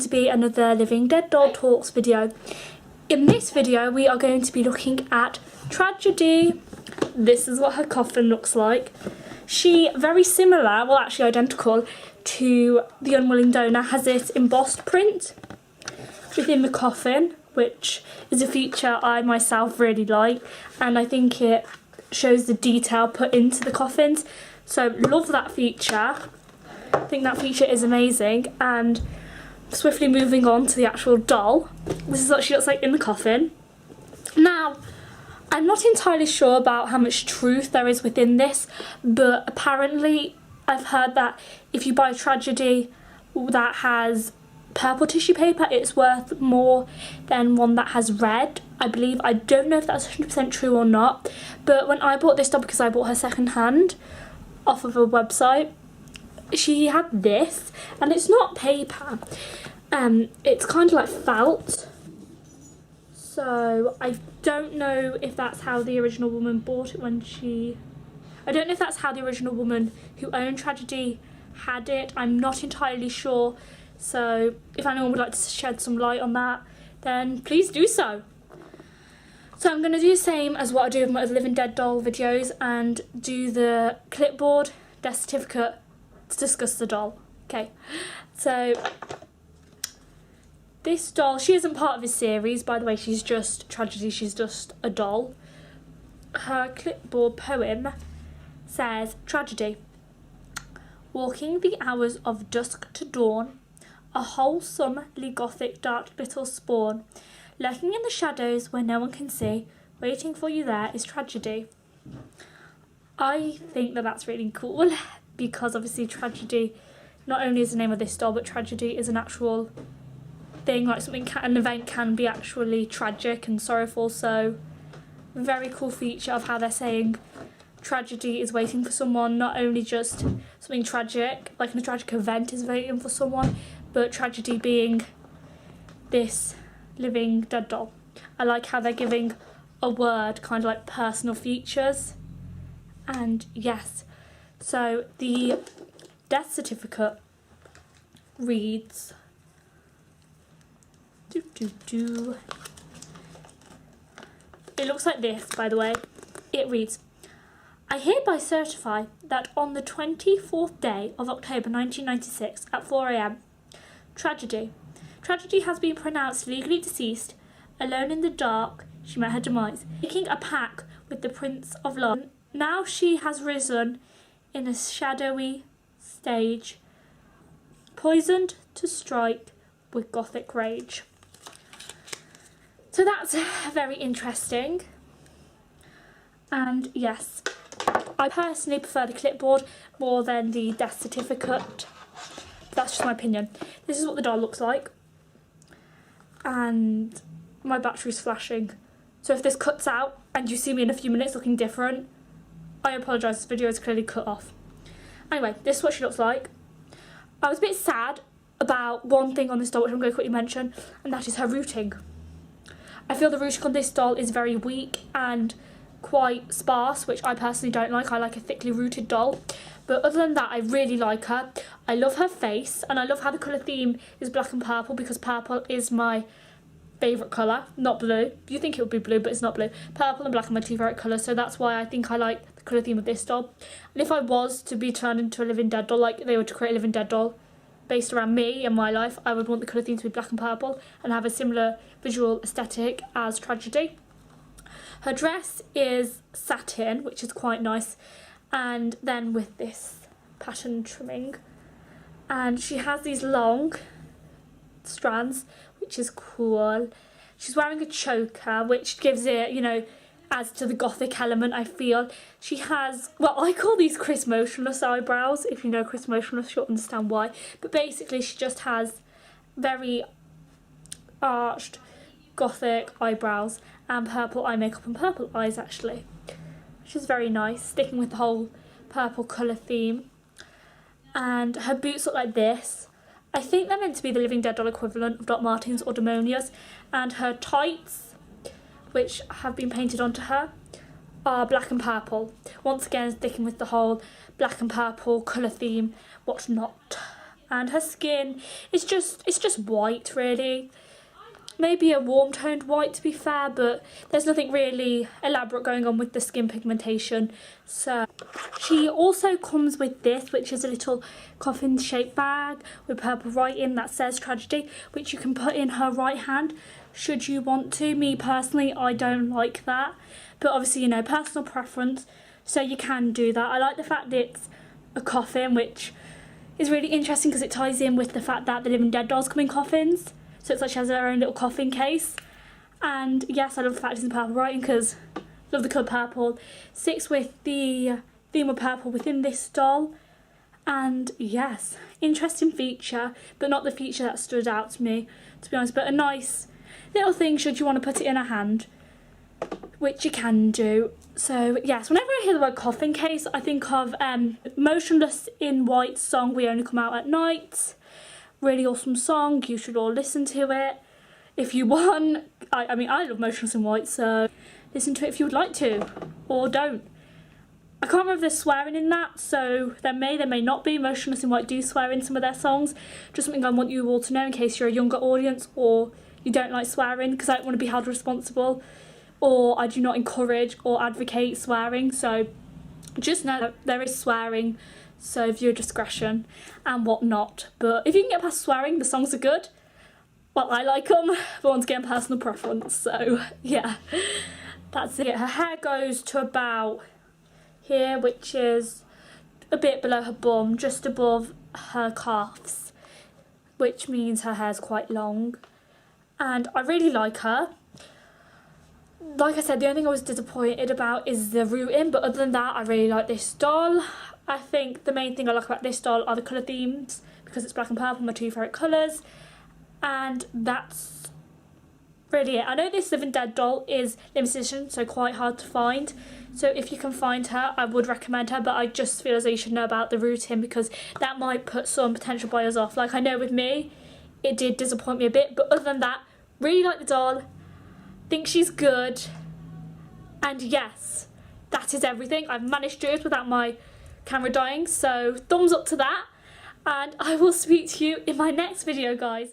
to be another Living Dead Doll Talks video. In this video we are going to be looking at Tragedy. This is what her coffin looks like. She, very similar, well actually identical, to the Unwilling Donor, has this embossed print within the coffin, which is a feature I myself really like, and I think it shows the detail put into the coffins. So love that feature. I think that feature is amazing. And swiftly moving on to the actual doll, this is what she looks like in the coffin. Now, I'm not entirely sure about how much truth there is within this, but apparently I've heard that if you buy a Tragedy that has purple tissue paper, it's worth more than one that has red, I believe. I don't know if that's 100% true or not, but when I bought this doll, because I bought her second hand off of a website, she had this, and it's not paper, it's kind of like felt, so I don't know if that's how the original woman bought it when she, I don't know if that's how the original woman who owned Tragedy had it. I'm not entirely sure, so if anyone would like to shed some light on that, then please do so. So I'm going to do the same as what I do with my other Living Dead doll videos and do the clipboard, death certificate, to discuss the doll. Okay, so this doll, she isn't part of this series, by the way. She's just Tragedy, she's just a doll. Her clipboard poem says, Tragedy. Walking the hours of dusk to dawn, a wholesomely gothic dark little spawn, lurking in the shadows where no one can see, waiting for you there is Tragedy. I think that that's really cool, because obviously Tragedy not only is the name of this doll, but Tragedy is an actual thing, like something an event can be actually tragic and sorrowful. So very cool feature of how they're saying Tragedy is waiting for someone, not only just something tragic, like a tragic event is waiting for someone, but Tragedy being this Living Dead doll. I like how they're giving a word kind of like personal features. And yes, so the death certificate reads, it looks like this, by the way. It reads, I hereby certify that on the 24th day of October 1996 at 4 AM, Tragedy has been pronounced legally deceased. Alone in the dark, she met her demise, making a pact with the Prince of Love. Now she has risen in a shadowy stage, poisoned to strike with gothic rage. So that's very interesting. And yes, I personally prefer the clipboard more than the death certificate. That's just my opinion. This is what the doll looks like. And my battery's flashing. So if this cuts out and you see me in a few minutes looking different, I apologise, this video is clearly cut off. Anyway, this is what she looks like. I was a bit sad about one thing on this doll, which I'm going to quickly mention, and that is her rooting. I feel the rooting on this doll is very weak and quite sparse, which I personally don't like. I like a thickly rooted doll. But other than that, I really like her. I love her face, and I love how the colour theme is black and purple, because purple is my favourite colour, not blue. You think it would be blue, but it's not blue. Purple and black are my two favourite colours, so that's why I think I like the colour theme of this doll. And if I was to be turned into a Living Dead doll, like they were to create a Living Dead doll based around me and my life, I would want the colour theme to be black and purple and have a similar visual aesthetic as Tragedy. Her dress is satin, which is quite nice, and then with this pattern trimming. And she has these long strands, which is cool. She's wearing a choker, which gives it, you know, adds to the gothic element, I feel. She has, well, I call these Chris Motionless eyebrows. If you know Chris Motionless, you'll understand why. But basically, she just has very arched gothic eyebrows and purple eye makeup and purple eyes, actually, which is very nice, sticking with the whole purple colour theme. And her boots look like this. I think they're meant to be the Living Dead doll equivalent of Doc Martens or Demonia's. And her tights, which have been painted onto her, are black and purple. Once again, sticking with the whole black and purple colour theme, whatnot. and her skin is just white really. Maybe a warm toned white to be fair, but there's nothing really elaborate going on with the skin pigmentation. So she also comes with this, which is a little coffin shaped bag with purple writing that says tragedy, which you can put in her right hand should you want to. Me personally, I don't like that, but obviously, you know, personal preference, so you can do that. I like the fact that it's a coffin, which is really interesting because it ties in with the fact that the Living Dead dolls come in coffins. So it's like she has her own little coffin case. And yes, I love the fact it's in purple writing because I love the colour purple. Sticks with the theme of purple within this doll. And yes, interesting feature, but not the feature that stood out to me, to be honest. But a nice little thing should you want to put it in a hand, which you can do. So yes, whenever I hear the word coffin case, I think of Motionless in White's song We Only Come Out at Night. Really awesome song, you should all listen to it if you want. I mean, I love Motionless in White, so listen to it if you would like to, or don't. I can't remember if there's swearing in that, so there may not be. Motionless in White do swear in some of their songs. Just something I want you all to know in case you're a younger audience or you don't like swearing, because I don't want to be held responsible, or I do not encourage or advocate swearing. So just know that there is swearing, so viewer discretion and whatnot. But if you can get past swearing, the songs are good. Well, I like them, but once again, personal preference. So yeah, that's it. Her hair goes to about here, which is a bit below her bum, just above her calves, which means her hair's quite long. And I really like her. Like I said, the only thing I was disappointed about is the rooting, but other than that, I really like this doll. I think the main thing I like about this doll are the colour themes, because it's black and purple, my two favourite colours, and that's really it. I know this Living Dead doll is limited edition, so quite hard to find, so if you can find her, I would recommend her, but I just feel as though you should know about the rooting, because that might put some potential buyers off. Like I know with me, it did disappoint me a bit, but other than that, really like the doll, think she's good, and yes, that is everything. I've managed to do it without my camera dying, so thumbs up to that, and I will speak to you in my next video, guys.